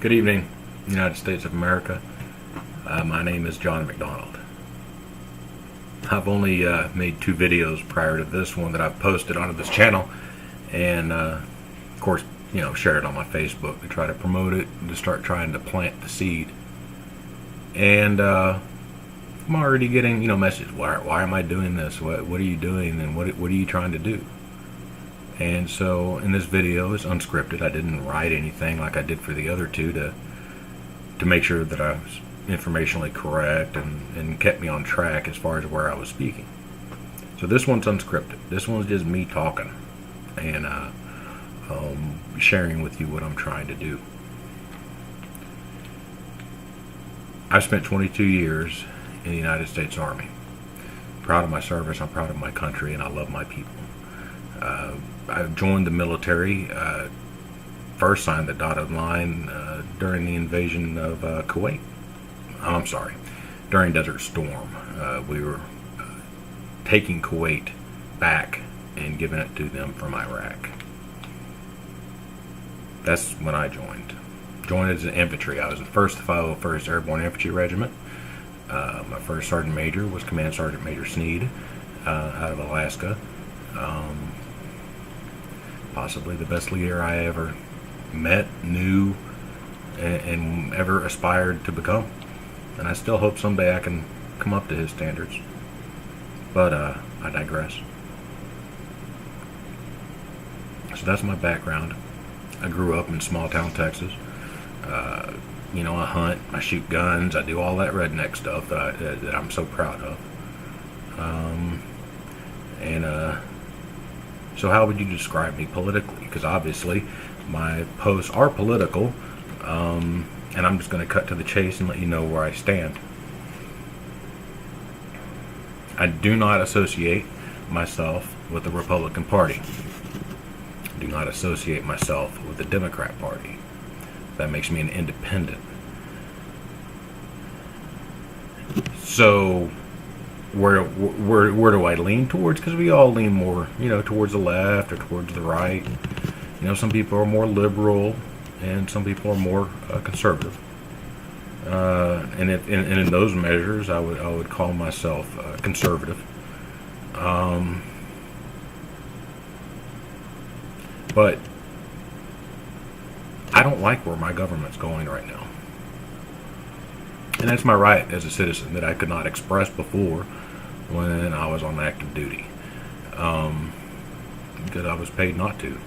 Good evening, United States of America. My name is John McDonald. I've only made 2 videos prior to this one that I've posted onto this channel, and of course, shared it on my Facebook to try to promote it and to start trying to plant the seed. And I'm already getting messages. Why am I doing this? What are you doing? And what are you trying to do? And so in this video, it's unscripted. I didn't write anything like I did for the other 2 to make sure that I was informationally correct and kept me on track as far as where I was speaking. So this one's unscripted. This one's just me talking and sharing with you what I'm trying to do. I've spent 22 years in the United States Army. Proud of my service, I'm proud of my country, and I love my people. I joined the military, first signed the dotted line during the invasion of Kuwait. I'm sorry, during Desert Storm. We were taking Kuwait back and giving it to them from Iraq. That's when I joined. Joined as an infantry. I was the 1st 501st Airborne Infantry Regiment. My first Sergeant Major was Command Sergeant Major Sneed out of Alaska. Possibly the best leader I ever met, knew, and ever aspired to become. And I still hope someday I can come up to his standards. But I digress. So that's my background. I grew up in small town Texas. I hunt, I shoot guns, I do all that redneck stuff that I'm so proud of. So how would you describe me politically? Because obviously my posts are political, and I'm just going to cut to the chase and let you know where I stand. I do not associate myself with the Republican Party. I do not associate myself with the Democrat Party. That makes me an independent. So where do I lean towards? Because we all lean more, towards the left or towards the right. Some people are more liberal, and some people are more conservative. And in those measures, I would call myself conservative. But I don't like where my government's going right now. And that's my right as a citizen that I could not express before when I was on active duty. Because I was paid not to.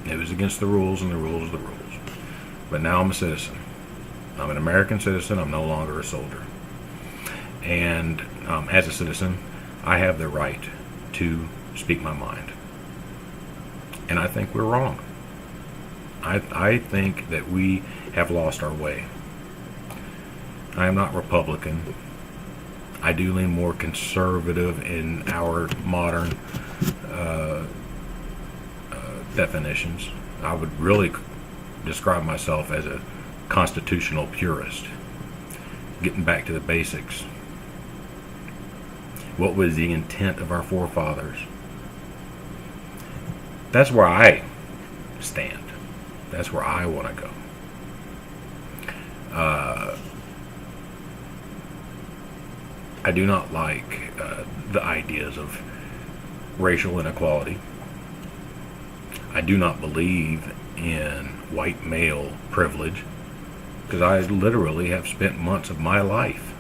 It was against the rules, and the rules are the rules. But now I'm a citizen. I'm an American citizen. I'm no longer a soldier. And as a citizen, I have the right to speak my mind. And I think we're wrong. I think that we have lost our way. I am not Republican. I do lean more conservative in our modern definitions. I would really describe myself as a constitutional purist. Getting back to the basics. What was the intent of our forefathers? That's where I stand. That's where I want to go. I do not like the ideas of racial inequality. I do not believe in white male privilege, because I literally have spent months of my life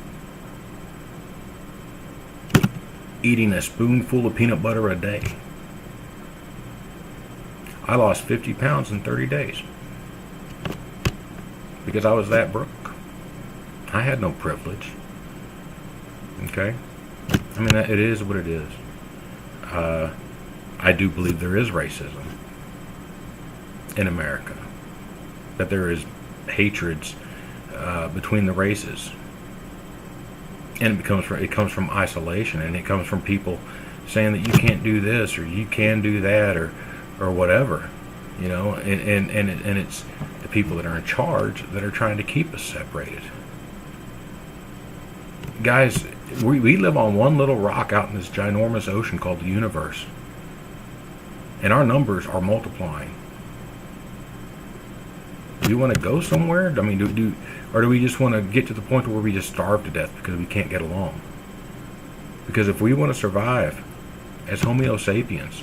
eating a spoonful of peanut butter a day. I lost 50 pounds in 30 days because I was that broke. I had no privilege. Okay? I mean, it is what it is. I do believe there is racism in America. That there is hatreds between the races. And it comes from isolation, and it comes from people saying that you can't do this or you can do that or whatever, and it's the people that are in charge that are trying to keep us separated. Guys, we live on one little rock out in this ginormous ocean called the universe, and our numbers are multiplying. Do we want to go somewhere? I mean, or do we just want to get to the point where we just starve to death because we can't get along? Because if we want to survive as Homo sapiens,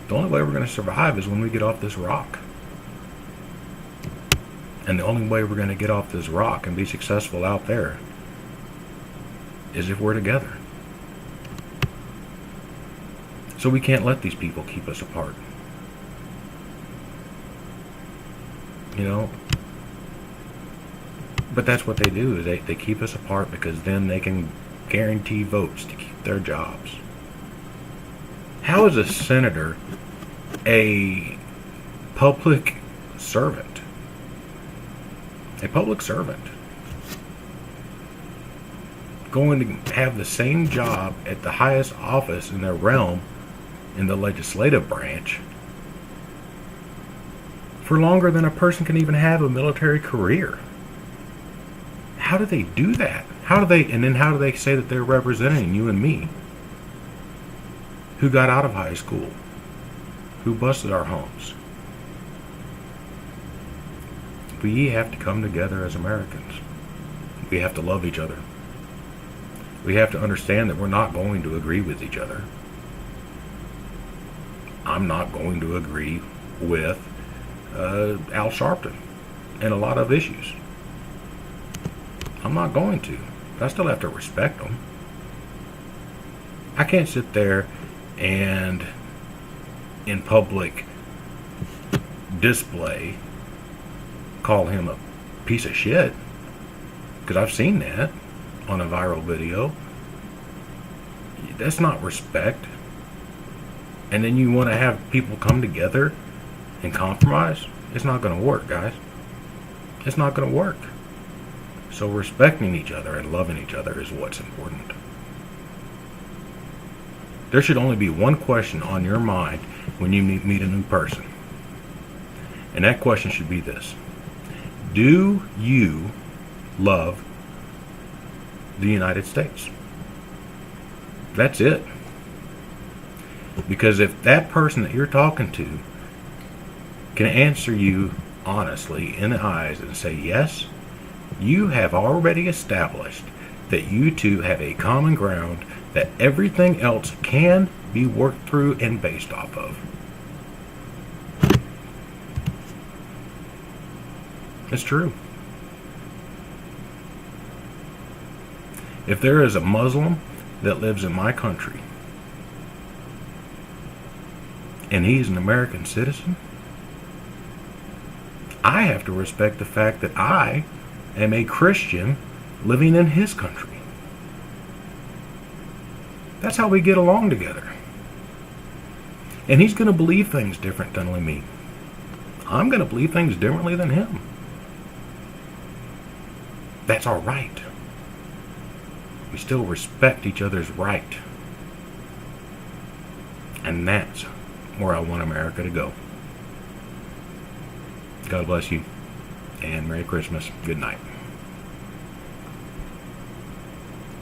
the only way we're going to survive is when we get off this rock. And the only way we're going to get off this rock and be successful out there is if we're together. So we can't let these people keep us apart. You know? But that's what they do, is they keep us apart because then they can guarantee votes to keep their jobs. How is a senator a public servant? A public servant going to have the same job at the highest office in their realm in the legislative branch for longer than a person can even have a military career. How do they do that? How do they say that they're representing you and me, who got out of high school, who busted our homes? We have to come together as Americans. We have to love each other. We have to understand that we're not going to agree with each other. I'm not going to agree with Al Sharpton in a lot of issues. I'm not going to. But I still have to respect him. I can't sit there and in public display call him a piece of shit, because I've seen that on a viral video. That's not respect. And then you want to have people come together and compromise? It's not going to work, guys. It's not going to work. So respecting each other and loving each other is what's important. There should only be one question on your mind when you meet a new person. And that question should be this: do you love the United States? That's it. Because if that person that you're talking to can answer you honestly in the eyes and say yes, you have already established that you two have a common ground that everything else can be worked through and based off of. It's true. If there is a Muslim that lives in my country and he's an American citizen, I have to respect the fact that I am a Christian living in his country. That's how we get along together. And he's going to believe things different than me. I'm going to believe things differently than him. That's all right. We still respect each other's right. And that's where I want America to go. God bless you. And Merry Christmas. Good night.